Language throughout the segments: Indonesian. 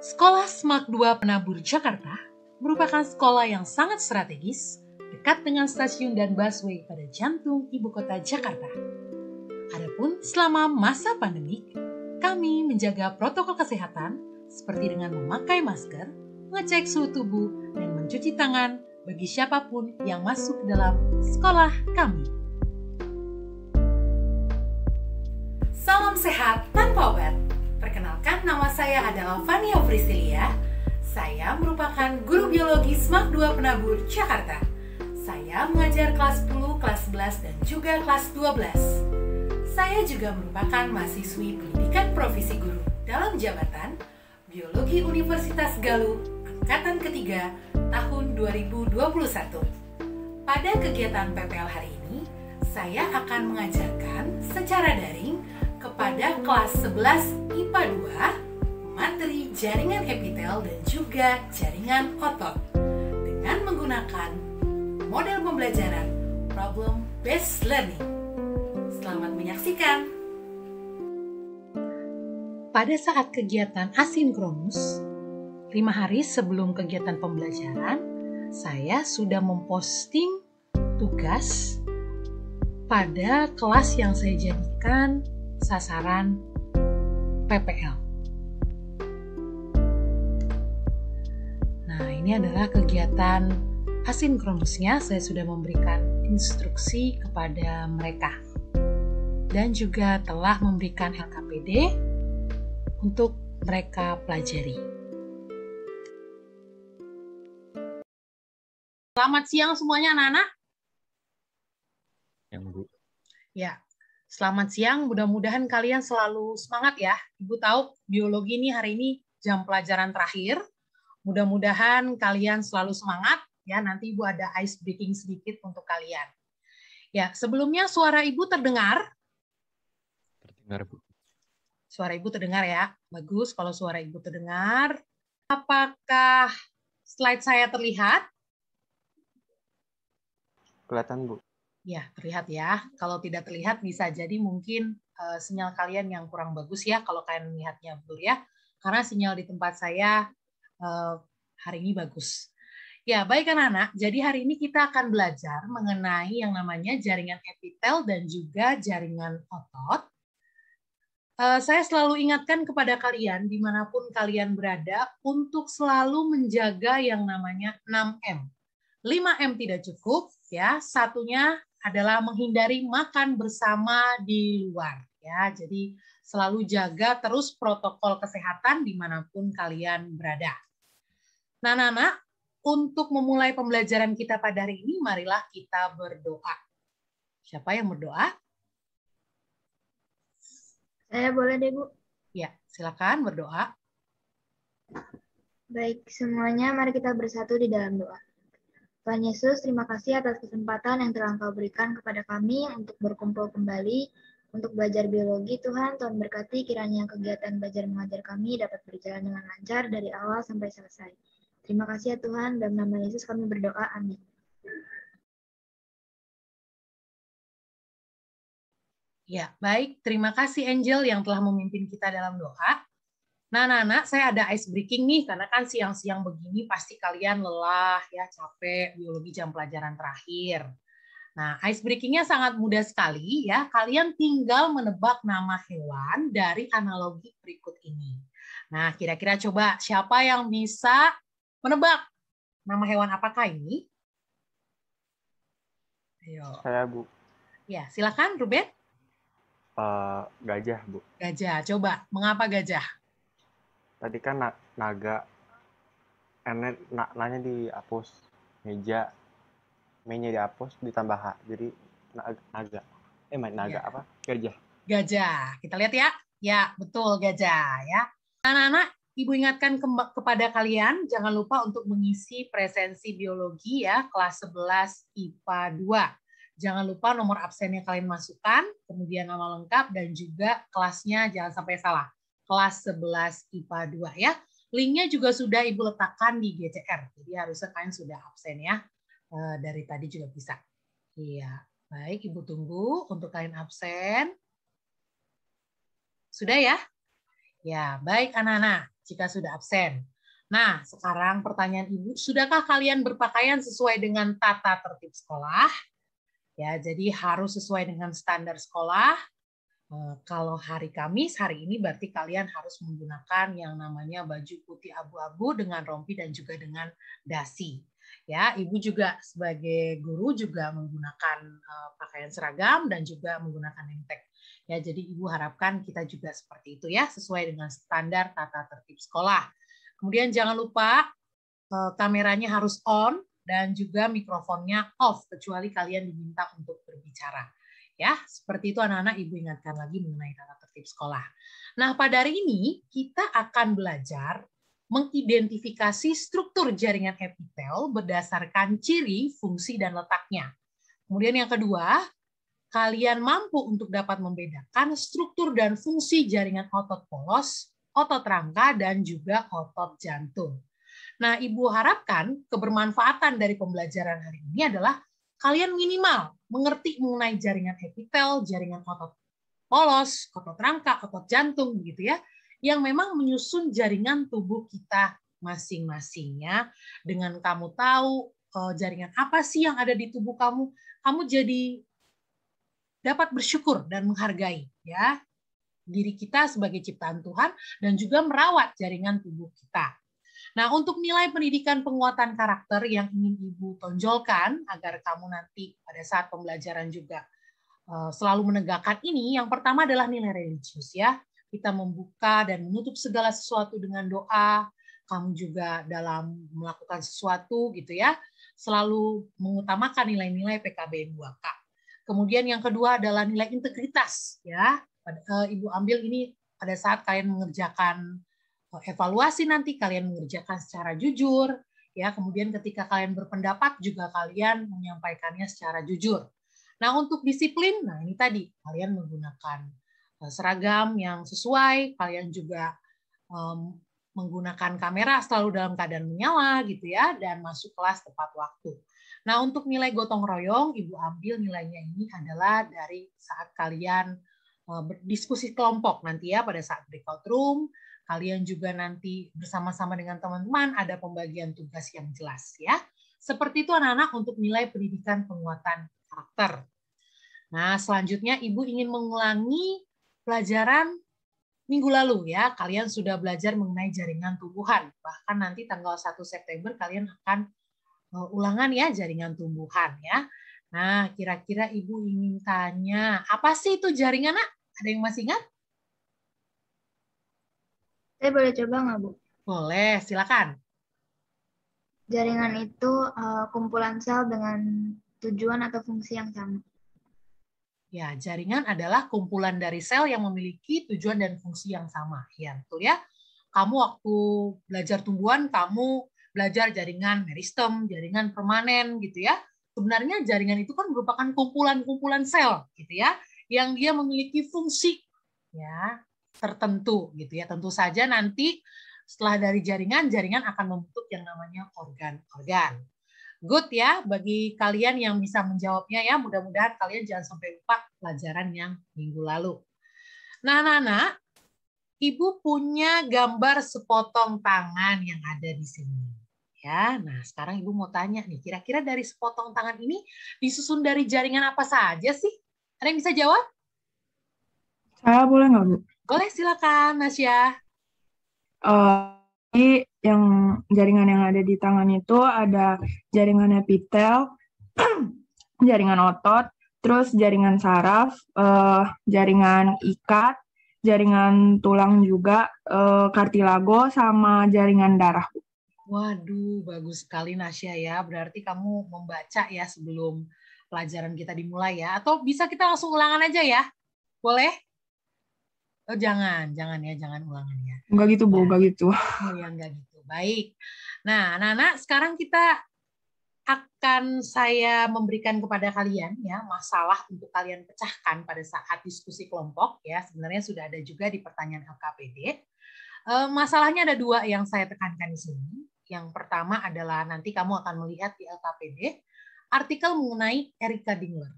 Sekolah SMAK 2 Penabur Jakarta merupakan sekolah yang sangat strategis, dekat dengan stasiun dan busway pada jantung ibu kota Jakarta. Adapun selama masa pandemik, kami menjaga protokol kesehatan seperti dengan memakai masker, mengecek suhu tubuh, dan mencuci tangan bagi siapapun yang masuk ke dalam sekolah kami. Salam sehat tanpa obat. Perkenalkan, nama saya adalah Fania Priscilia. Saya merupakan guru biologi SMAK 2 Penabur Jakarta. Saya mengajar kelas 10, kelas 11, dan juga kelas 12. Saya juga merupakan mahasiswi pendidikan profesi guru dalam jabatan Biologi Universitas Galuh Angkatan ketiga tahun 2021. Pada kegiatan PPL hari ini, saya akan mengajarkan secara daring kepada kelas 11 IPA 2 materi jaringan epitel dan juga jaringan otot dengan menggunakan model pembelajaran problem based learning. Selamat menyaksikan. Pada saat kegiatan asinkronus, 5 hari sebelum kegiatan pembelajaran, saya sudah memposting tugas pada kelas yang saya jadikan sasaran PPL. Nah, ini adalah kegiatan asinkronusnya. Saya sudah memberikan instruksi kepada mereka dan juga telah memberikan LKPD untuk mereka pelajari. Selamat siang semuanya anak-anak. Yang Bu. Ya. Selamat siang, mudah-mudahan kalian selalu semangat ya. Ibu tahu biologi ini hari ini jam pelajaran terakhir. Mudah-mudahan kalian selalu semangat ya. Nanti Ibu ada ice breaking sedikit untuk kalian. Ya, sebelumnya suara Ibu terdengar? Terdengar, Bu. Suara Ibu terdengar ya. Bagus kalau suara Ibu terdengar. Apakah slide saya terlihat? Kelihatan, Bu. Ya, terlihat ya. Kalau tidak terlihat bisa jadi mungkin sinyal kalian yang kurang bagus ya kalau kalian melihatnya betul ya. Karena sinyal di tempat saya hari ini bagus. Ya, baik anak-anak. Jadi hari ini kita akan belajar mengenai yang namanya jaringan epitel dan juga jaringan otot. Saya selalu ingatkan kepada kalian dimanapun kalian berada untuk selalu menjaga yang namanya 6M. 5M tidak cukup ya. Satunya adalah menghindari makan bersama di luar ya. Jadi selalu jaga terus protokol kesehatan dimanapun kalian berada. Nah, anak-anak, untuk memulai pembelajaran kita pada hari ini, marilah kita berdoa. Siapa yang berdoa? Saya boleh deh, Bu. Ya, silakan berdoa. Baik, semuanya mari kita bersatu di dalam doa. Tuhan Yesus, terima kasih atas kesempatan yang telah Engkau berikan kepada kami untuk berkumpul kembali, untuk belajar biologi. Tuhan berkati kiranya kegiatan belajar mengajar kami dapat berjalan dengan lancar dari awal sampai selesai. Terima kasih ya Tuhan, dalam nama Yesus kami berdoa, amin. Ya, baik. Terima kasih Angel yang telah memimpin kita dalam doa. Nah, anak-anak, saya ada ice breaking nih, karena kan siang-siang begini pasti kalian lelah, ya capek, biologi jam pelajaran terakhir. Nah, ice breaking-nya sangat mudah sekali, ya. Kalian tinggal menebak nama hewan dari analogi berikut ini. Nah, kira-kira coba siapa yang bisa menebak nama hewan apakah ini? Ayo. Saya, Bu. Ya, silakan, Ruben. Gajah, Bu. Gajah, coba. Mengapa gajah? Tadi kan naga. Nanya dihapus. Meja. Me-nya dihapus, ditambah H. Jadi naga. Naga Ya. apa? Gajah. Gajah. Kita lihat ya. Ya, betul gajah ya. Anak-anak, Ibu ingatkan kepada kalian jangan lupa untuk mengisi presensi biologi ya kelas 11 IPA 2. Jangan lupa nomor absennya kalian masukkan, kemudian nama lengkap dan juga kelasnya jangan sampai salah. Kelas 11 IPA 2 ya. Linknya juga sudah Ibu letakkan di GCR. Jadi harusnya kalian sudah absen ya. Dari tadi juga bisa. Iya, baik Ibu tunggu untuk kalian absen. Sudah ya? Ya, baik anak-anak. jika sudah absen. Nah, sekarang pertanyaan Ibu, sudahkah kalian berpakaian sesuai dengan tata tertib sekolah? Ya, jadi harus sesuai dengan standar sekolah. Kalau hari Kamis, hari ini berarti kalian harus menggunakan yang namanya baju putih abu-abu dengan rompi dan juga dengan dasi. Ya, Ibu juga sebagai guru juga menggunakan pakaian seragam dan juga menggunakan name tag. Ya, jadi Ibu harapkan kita juga seperti itu ya, sesuai dengan standar tata tertib sekolah. Kemudian jangan lupa kameranya harus on dan juga mikrofonnya off kecuali kalian diminta untuk berbicara. Ya, seperti itu anak-anak, Ibu ingatkan lagi mengenai tata tertib sekolah. Nah, pada hari ini kita akan belajar mengidentifikasi struktur jaringan epitel berdasarkan ciri, fungsi, dan letaknya. Kemudian yang kedua, kalian mampu untuk dapat membedakan struktur dan fungsi jaringan otot polos, otot rangka, dan juga otot jantung. Nah, Ibu harapkan kebermanfaatan dari pembelajaran hari ini adalah kalian minimal mengerti mengenai jaringan epitel, jaringan otot polos, otot rangka, otot jantung, begitu ya, yang memang menyusun jaringan tubuh kita masing-masing ya. Dengan kamu tahu jaringan apa sih yang ada di tubuh kamu, kamu jadi dapat bersyukur dan menghargai ya diri kita sebagai ciptaan Tuhan dan juga merawat jaringan tubuh kita. Nah, untuk nilai pendidikan penguatan karakter yang ingin Ibu tonjolkan agar kamu nanti pada saat pembelajaran juga selalu menegakkan ini, yang pertama adalah nilai religius ya. Kita membuka dan menutup segala sesuatu dengan doa. Kamu juga dalam melakukan sesuatu gitu ya, selalu mengutamakan nilai-nilai PKBM 2K. Kemudian yang kedua adalah nilai integritas ya. Ibu ambil ini pada saat kalian mengerjakan evaluasi nanti kalian mengerjakan secara jujur ya, kemudian ketika kalian berpendapat juga kalian menyampaikannya secara jujur. Nah, untuk disiplin, nah ini tadi kalian menggunakan seragam yang sesuai, kalian juga menggunakan kamera selalu dalam keadaan menyala gitu ya, dan masuk kelas tepat waktu. Nah, untuk nilai gotong royong, Ibu ambil nilainya ini adalah dari saat kalian berdiskusi kelompok nanti ya pada saat breakout room. Kalian juga nanti bersama-sama dengan teman-teman ada pembagian tugas yang jelas ya. Seperti itu anak-anak untuk nilai pendidikan penguatan karakter. Nah, selanjutnya Ibu ingin mengulangi pelajaran minggu lalu ya. Kalian sudah belajar mengenai jaringan tumbuhan. Bahkan nanti tanggal 1 September kalian akan ulangan ya jaringan tumbuhan ya. Nah, kira-kira Ibu ingin tanya, apa sih itu jaringan, Nak? Ada yang masih ingat? Saya boleh coba nggak, Bu? Boleh, silakan. Jaringan itu kumpulan sel dengan tujuan atau fungsi yang sama. Ya, jaringan adalah kumpulan dari sel yang memiliki tujuan dan fungsi yang sama. Ya, betul ya. Kamu waktu belajar tumbuhan, kamu belajar jaringan meristem, jaringan permanen gitu ya. Sebenarnya jaringan itu kan merupakan kumpulan-kumpulan sel gitu ya, yang dia memiliki fungsi ya tertentu gitu ya. Tentu saja nanti setelah dari jaringan akan membentuk yang namanya organ-organ. Good ya bagi kalian yang bisa menjawabnya ya. Mudah-mudahan kalian jangan sampai lupa pelajaran yang minggu lalu. Nah, Nana, Ibu punya gambar sepotong tangan yang ada di sini. Ya, nah sekarang Ibu mau tanya nih, kira-kira dari sepotong tangan ini disusun dari jaringan apa saja sih? Ada yang bisa jawab? Saya boleh nggak, Bu? Boleh, silakan, Nasya. Jadi yang jaringan yang ada di tangan itu ada jaringan epitel, jaringan otot, terus jaringan saraf, jaringan ikat, jaringan tulang juga, kartilago, sama jaringan darah. Waduh, bagus sekali Nasya ya. Berarti kamu membaca ya sebelum pelajaran kita dimulai ya. Atau bisa kita langsung ulangan aja ya? Boleh? Oh, jangan ya, jangan ulangan ya. Enggak gitu, Bu, enggak gitu. Oh ya, enggak gitu. Baik. Nah, Nana, sekarang kita akan saya memberikan kepada kalian ya masalah untuk kalian pecahkan pada saat diskusi kelompok ya. Sebenarnya sudah ada juga di pertanyaan LKPD. Masalahnya ada 2 yang saya tekankan di sini. Yang pertama adalah nanti kamu akan melihat di LKPD artikel mengenai Erika Dingler,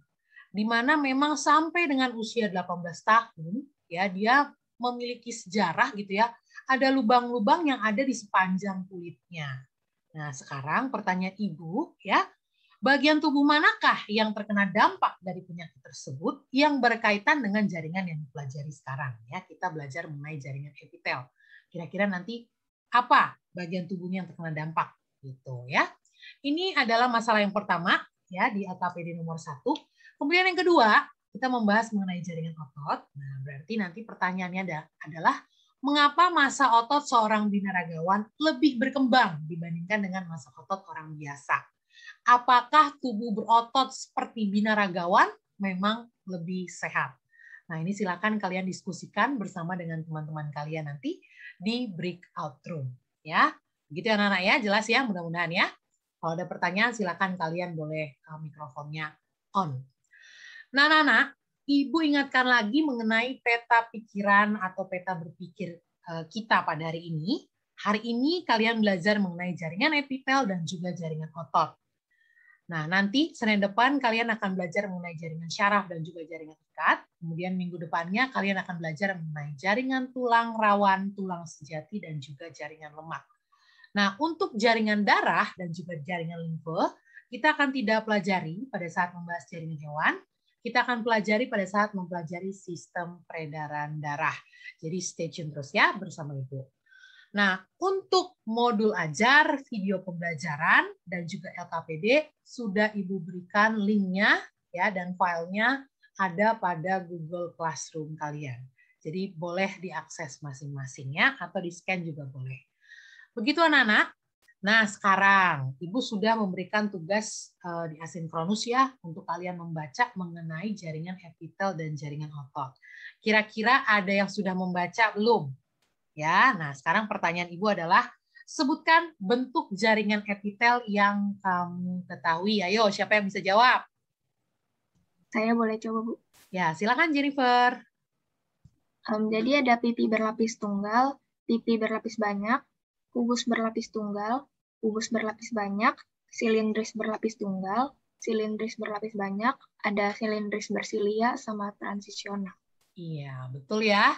di mana memang sampai dengan usia 18 tahun ya dia memiliki sejarah gitu ya, ada lubang-lubang yang ada di sepanjang kulitnya. Nah, sekarang pertanyaan Ibu, ya, bagian tubuh manakah yang terkena dampak dari penyakit tersebut yang berkaitan dengan jaringan yang dipelajari sekarang? Ya, kita belajar mengenai jaringan epitel. Kira-kira nanti apa bagian tubuhnya yang terkena dampak? Gitu ya. Ini adalah masalah yang pertama ya di LKPD nomor 1. Kemudian yang kedua, kita membahas mengenai jaringan otot. Nah, berarti nanti pertanyaannya adalah mengapa massa otot seorang binaragawan lebih berkembang dibandingkan dengan massa otot orang biasa? Apakah tubuh berotot seperti binaragawan memang lebih sehat? Nah, ini silakan kalian diskusikan bersama dengan teman-teman kalian nanti di breakout room. Ya, begitu ya anak-anak ya, jelas ya mudah-mudahan ya. Kalau ada pertanyaan silakan kalian boleh mikrofonnya on. Nah, anak-anak, Ibu ingatkan lagi mengenai peta pikiran atau peta berpikir kita pada hari ini. Hari ini kalian belajar mengenai jaringan epitel dan juga jaringan otot. Nah, nanti Senin depan kalian akan belajar mengenai jaringan syaraf dan juga jaringan ikat. Kemudian minggu depannya kalian akan belajar mengenai jaringan tulang rawan, tulang sejati, dan juga jaringan lemak. Nah, untuk jaringan darah dan juga jaringan limfe, kita akan tidak pelajari pada saat membahas jaringan hewan. Kita akan pelajari pada saat mempelajari sistem peredaran darah. Jadi stay tune terus ya bersama Ibu. Nah, untuk modul ajar, video pembelajaran, dan juga LKPD sudah Ibu berikan linknya ya dan filenya ada pada Google Classroom kalian. Jadi boleh diakses masing-masing ya, atau di-scan juga boleh. Begitu anak-anak. Nah, sekarang Ibu sudah memberikan tugas di asinkronus ya untuk kalian membaca mengenai jaringan epitel dan jaringan otot. Kira-kira ada yang sudah membaca belum? Ya, nah sekarang pertanyaan Ibu adalah sebutkan bentuk jaringan epitel yang kamu ketahui. Ayo, siapa yang bisa jawab? Saya boleh coba, Bu. Ya, silakan Jennifer. Jadi ada pipi berlapis tunggal, pipi berlapis banyak, kubus berlapis tunggal, kubus berlapis banyak, silindris berlapis tunggal, silindris berlapis banyak, ada silindris bersilia, sama transisional. Iya, betul ya.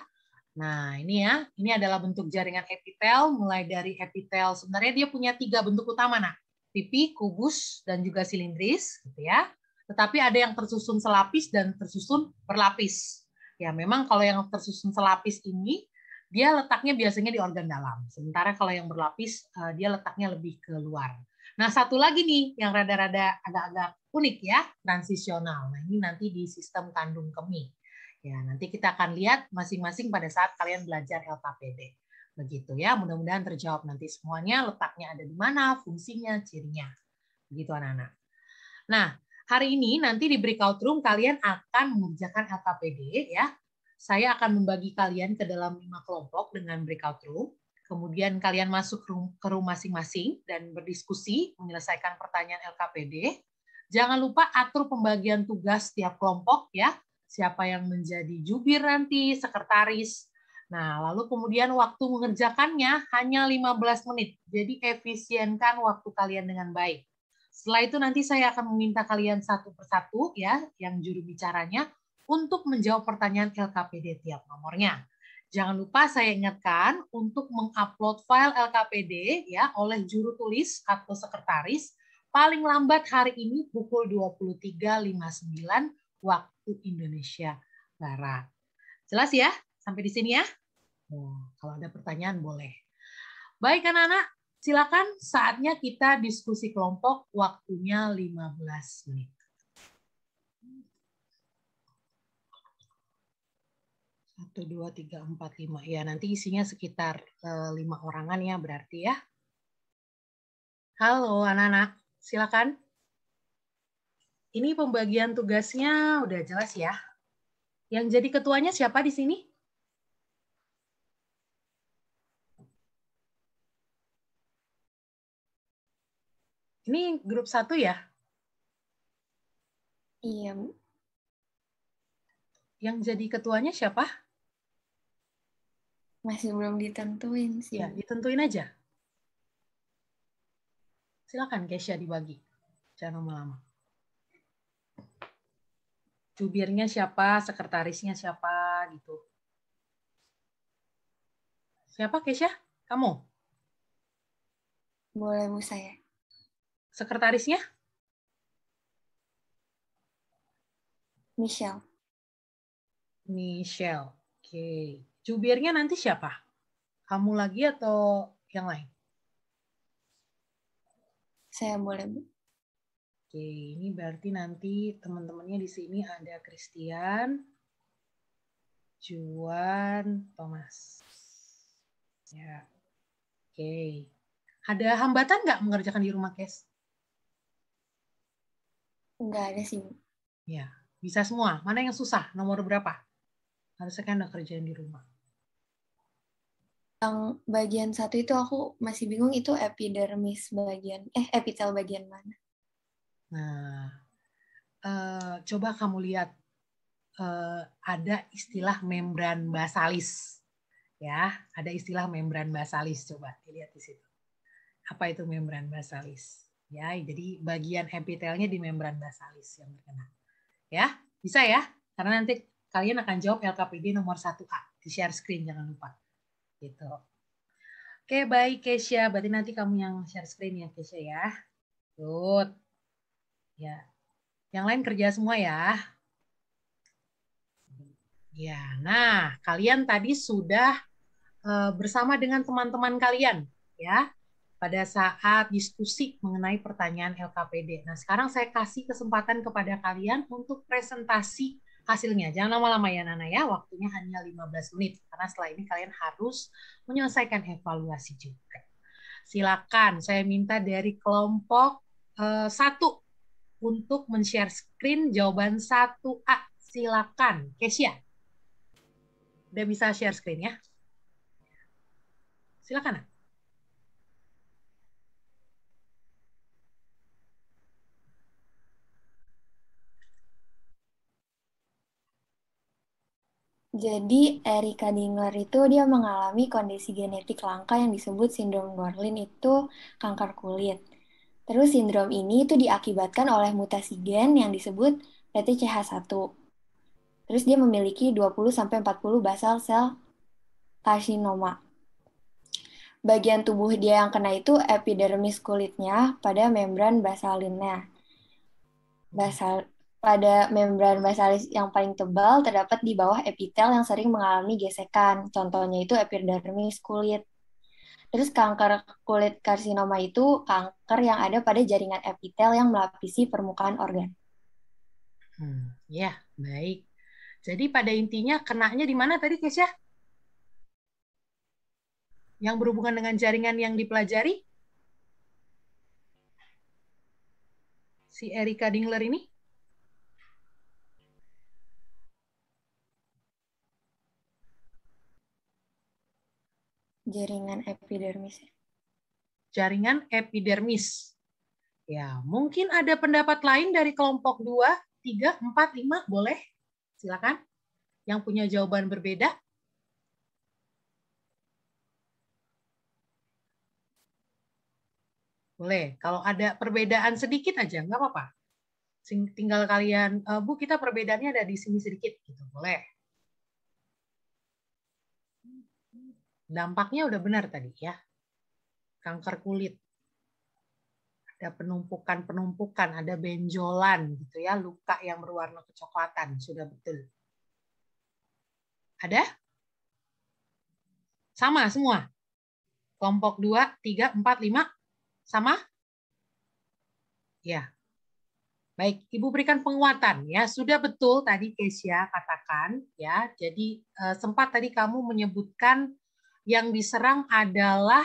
Nah, ini ya, ini adalah bentuk jaringan epitel, mulai dari epitel, sebenarnya dia punya 3 bentuk utama, nah, pipi, kubus, dan juga silindris, gitu ya. Tetapi ada yang tersusun selapis dan tersusun berlapis. Ya, memang kalau yang tersusun selapis ini, dia letaknya biasanya di organ dalam. Sementara kalau yang berlapis, dia letaknya lebih ke luar. Nah, satu lagi nih, yang rada-rada agak-agak unik ya, transisional. Nah, ini nanti di sistem kandung kemih. Ya, nanti kita akan lihat masing-masing pada saat kalian belajar LKPD. Begitu ya, mudah-mudahan terjawab nanti semuanya, letaknya ada di mana, fungsinya, cirinya. Begitu anak-anak. Nah, hari ini nanti di breakout room kalian akan mengerjakan LKPD ya. Saya akan membagi kalian ke dalam 5 kelompok dengan breakout room. Kemudian kalian masuk ke room masing-masing dan berdiskusi menyelesaikan pertanyaan LKPD. Jangan lupa atur pembagian tugas tiap kelompok ya. Siapa yang menjadi jubir nanti, sekretaris. Nah, lalu kemudian waktu mengerjakannya hanya 15 menit. Jadi efisienkan waktu kalian dengan baik. Setelah itu nanti saya akan meminta kalian satu persatu ya, yang juru bicaranya untuk menjawab pertanyaan LKPD tiap nomornya. Jangan lupa saya ingatkan untuk mengupload file LKPD ya oleh juru tulis atau sekretaris paling lambat hari ini pukul 23.59 waktu Indonesia Barat. Jelas ya? Sampai di sini ya? Oh, kalau ada pertanyaan boleh. Baik anak-anak, silakan saatnya kita diskusi kelompok, waktunya 15 menit. 1, 2, 3, 4, 5. Ya, nanti isinya sekitar 5 orangan ya berarti ya. Halo anak-anak, silakan. Ini pembagian tugasnya udah jelas ya. Yang jadi ketuanya siapa di sini? Ini grup 1 ya? Iya, Bu. Yang jadi ketuanya siapa? Masih belum ditentuin sih. Ya, ditentuin aja. Silakan Kesha dibagi. Jangan lama-lama. Jubirnya siapa, sekretarisnya siapa gitu. Siapa, Kesya? Kamu? Boleh Bu saya. Sekretarisnya? Michelle. Michelle. Oke. Jubirnya nanti siapa? Kamu lagi atau yang lain? Saya boleh Bu. Oke, ini berarti nanti teman-temannya di sini ada Christian, Juan, Thomas. Ya. Oke. Ada hambatan nggak mengerjakan di rumah, Kes? Enggak ada sih Bu. Ya, bisa semua. Mana yang susah? Nomor berapa? Harusnya kan udah kerjain di rumah. Yang bagian 1 itu aku masih bingung itu epidermis bagian, epitel bagian mana? Nah, coba kamu lihat ada istilah membran basalis, ya. Ada istilah membran basalis. Coba dilihat di situ. Apa itu membran basalis? Ya, jadi bagian epitelnya di membran basalis yang terkena. Ya, bisa ya? Karena nanti kalian akan jawab LKPD nomor 1A. Di share screen jangan lupa. Gitu. Oke, baik Kesya. Berarti nanti kamu yang share screen ya, Kesya ya. Good. Ya. Yang lain kerja semua ya. Ya, nah kalian tadi sudah bersama dengan teman-teman kalian ya pada saat diskusi mengenai pertanyaan LKPD. Nah, sekarang saya kasih kesempatan kepada kalian untuk presentasi hasilnya. Jangan lama-lama ya Nana ya, waktunya hanya 15 menit karena setelah ini kalian harus menyelesaikan evaluasi juga. Silakan, saya minta dari kelompok 1 untuk men-share screen jawaban 1A. Silakan, Kesya. Udah bisa share screen ya? Silakan. Jadi Erika Dingler itu dia mengalami kondisi genetik langka yang disebut sindrom Gorlin itu kanker kulit. Terus sindrom ini itu diakibatkan oleh mutasi gen yang disebut PTCH1. Terus dia memiliki 20-40 basal sel karsinoma. Bagian tubuh dia yang kena itu epidermis kulitnya pada membran basalinnya. Pada membran basalis yang paling tebal terdapat di bawah epitel yang sering mengalami gesekan. Contohnya itu epidermis kulit. Terus kanker kulit karsinoma itu kanker yang ada pada jaringan epitel yang melapisi permukaan organ. Ya, baik. Jadi pada intinya kenanya di mana tadi, Kesya? Yang berhubungan dengan jaringan yang dipelajari? Si Erika Dingler ini? Jaringan epidermis. Jaringan epidermis. Ya, mungkin ada pendapat lain dari kelompok 2, 3, 4, 5, boleh? Silakan. Yang punya jawaban berbeda. Boleh. Kalau ada perbedaan sedikit aja, nggak apa-apa. Tinggal kalian, Bu, kita perbedaannya ada di sini sedikit. Gitu. Boleh. Dampaknya udah benar tadi ya. Kanker kulit. Ada penumpukan-penumpukan, ada benjolan gitu ya, luka yang berwarna kecoklatan, sudah betul. Ada? Sama semua? Kelompok 2, 3, 4, 5? Sama? Ya. Baik, Ibu berikan penguatan ya. Sudah betul tadi Kesya katakan ya. Jadi sempat tadi kamu menyebutkan yang diserang adalah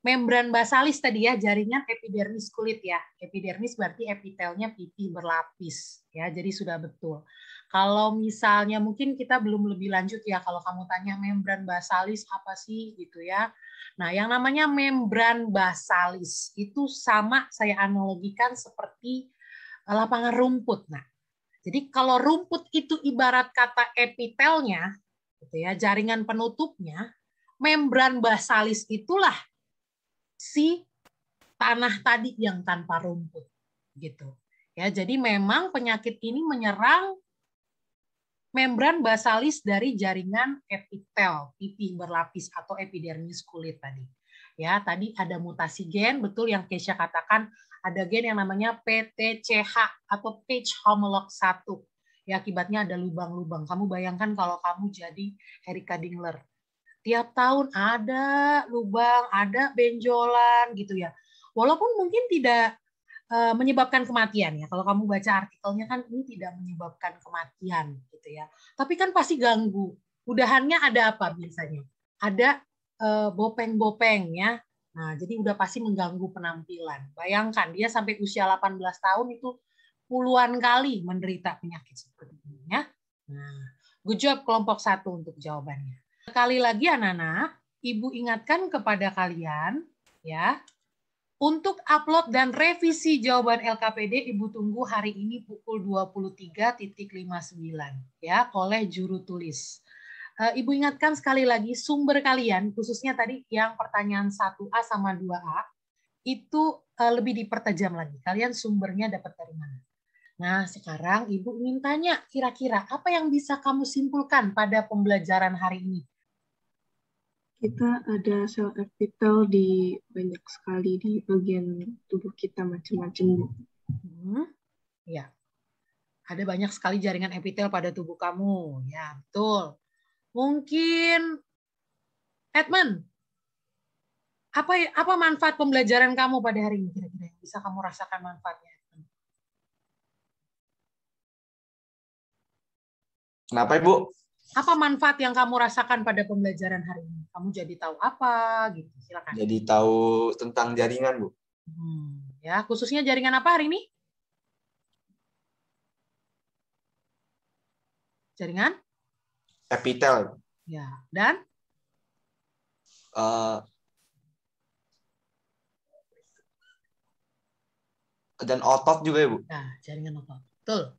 membran basalis tadi ya, jaringan epidermis kulit ya. Epidermis berarti epitelnya pipih berlapis ya. Jadi sudah betul. Kalau misalnya mungkin kita belum lebih lanjut ya, kalau kamu tanya membran basalis apa sih gitu ya. Nah, yang namanya membran basalis itu sama saya analogikan seperti lapangan rumput. Nah, jadi kalau rumput itu ibarat kata epitelnya gitu ya, jaringan penutupnya, membran basalis itulah si tanah tadi yang tanpa rumput gitu. Ya, jadi memang penyakit ini menyerang membran basalis dari jaringan epitel, pipih berlapis atau epidermis kulit tadi. Ya, tadi ada mutasi gen, betul yang Kesha katakan, ada gen yang namanya PTCH atau page homolog 1. Ya, akibatnya ada lubang-lubang. Kamu bayangkan kalau kamu jadi Erika Dingler. Tiap tahun ada lubang, ada benjolan gitu ya. Walaupun mungkin tidak menyebabkan kematian ya. Kalau kamu baca artikelnya kan ini tidak menyebabkan kematian gitu ya. Tapi kan pasti ganggu. Udahannya ada apa biasanya? Ada bopeng-bopeng ya. Nah, jadi udah pasti mengganggu penampilan. Bayangkan dia sampai usia 18 tahun itu puluhan kali menderita penyakit seperti ini ya. Nah, good job kelompok 1 untuk jawabannya. Sekali lagi anak-anak, Ibu ingatkan kepada kalian ya, untuk upload dan revisi jawaban LKPD Ibu tunggu hari ini pukul 23.59 ya oleh juru tulis. Ibu ingatkan sekali lagi sumber kalian, khususnya tadi yang pertanyaan 1A sama 2A, itu lebih dipertajam lagi. Kalian sumbernya dapat dari mana? Nah, sekarang Ibu ingin tanya, kira-kira apa yang bisa kamu simpulkan pada pembelajaran hari ini? Kita ada sel epitel di banyak sekali di bagian tubuh kita macam-macam. Ya, ada banyak sekali jaringan epitel pada tubuh kamu. Ya, betul. Mungkin Edmund, apa manfaat pembelajaran kamu pada hari ini kira-kira yang bisa kamu rasakan manfaatnya? Kenapa, Ibu? Apa manfaat yang kamu rasakan pada pembelajaran hari ini? Kamu jadi tahu apa gitu? Silakan. Jadi tahu tentang jaringan, Bu. Ya, khususnya jaringan apa hari ini? Jaringan? Epitel. Ya, dan? Dan otot juga, Ibu. Nah, jaringan otot. Betul.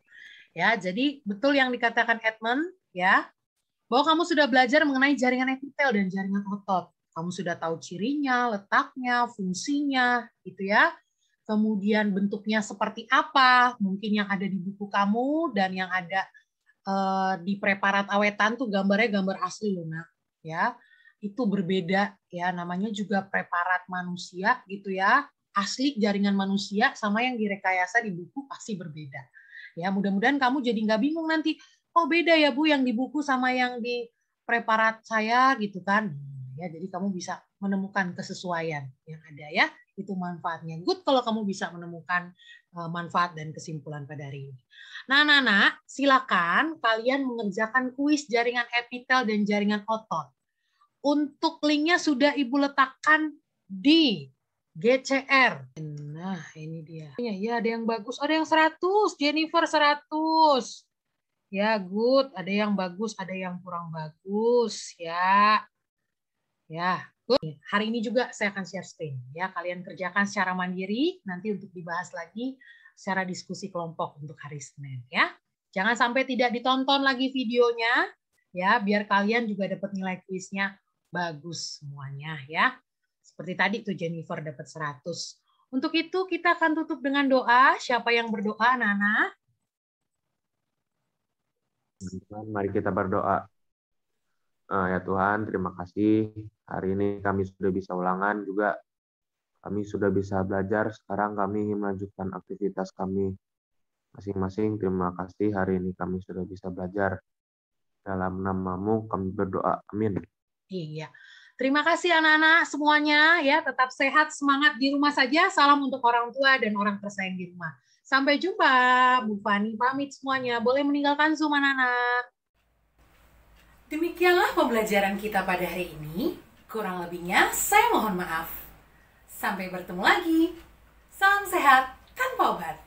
Ya, jadi betul yang dikatakan Edmund, ya, bahwa kamu sudah belajar mengenai jaringan epitel dan jaringan otot. Kamu sudah tahu cirinya, letaknya, fungsinya, gitu ya. Kemudian bentuknya seperti apa, mungkin yang ada di buku kamu dan yang ada di preparat awetan tuh gambarnya gambar asli loh, Nak. Ya, itu berbeda ya, namanya juga preparat manusia gitu ya. Asli jaringan manusia sama yang direkayasa di buku pasti berbeda. Ya, mudah-mudahan kamu jadi nggak bingung nanti, oh beda ya Bu yang di buku sama yang di preparat saya gitu kan. Ya, jadi kamu bisa menemukan kesesuaian yang ada ya. Itu manfaatnya. Good kalau kamu bisa menemukan manfaat dan kesimpulan pada hari ini. Nah, anak-anak, silakan kalian mengerjakan kuis jaringan epitel dan jaringan otot. Untuk linknya sudah Ibu letakkan di GCR. Nah, ini dia. Ya, ada yang bagus, ada yang 100. Jennifer 100. Ya, good. Ada yang bagus, ada yang kurang bagus. Ya. Ya, good. Hari ini juga saya akan share screen. Ya, kalian kerjakan secara mandiri. Nanti untuk dibahas lagi secara diskusi kelompok untuk hari Senin. Ya, jangan sampai tidak ditonton lagi videonya. Ya, biar kalian juga dapat nilai kuisnya bagus semuanya. Ya, seperti tadi tuh Jennifer dapat 100. Untuk itu kita akan tutup dengan doa. Siapa yang berdoa, Nana? Mari kita berdoa. Ya Tuhan, terima kasih. Hari ini kami sudah bisa ulangan juga. Kami sudah bisa belajar. Sekarang kami ingin melanjutkan aktivitas kami masing-masing. Terima kasih hari ini kami sudah bisa belajar. Dalam nama-Mu kami berdoa. Amin. Iya. Terima kasih anak-anak semuanya ya. Tetap sehat, semangat di rumah saja. Salam untuk orang tua dan orang tersayang di rumah. Sampai jumpa. Bu Fani pamit semuanya. Boleh meninggalkan Zoom anak-anak. Demikianlah pembelajaran kita pada hari ini. Kurang lebihnya saya mohon maaf. Sampai bertemu lagi. Salam sehat tanpa obat.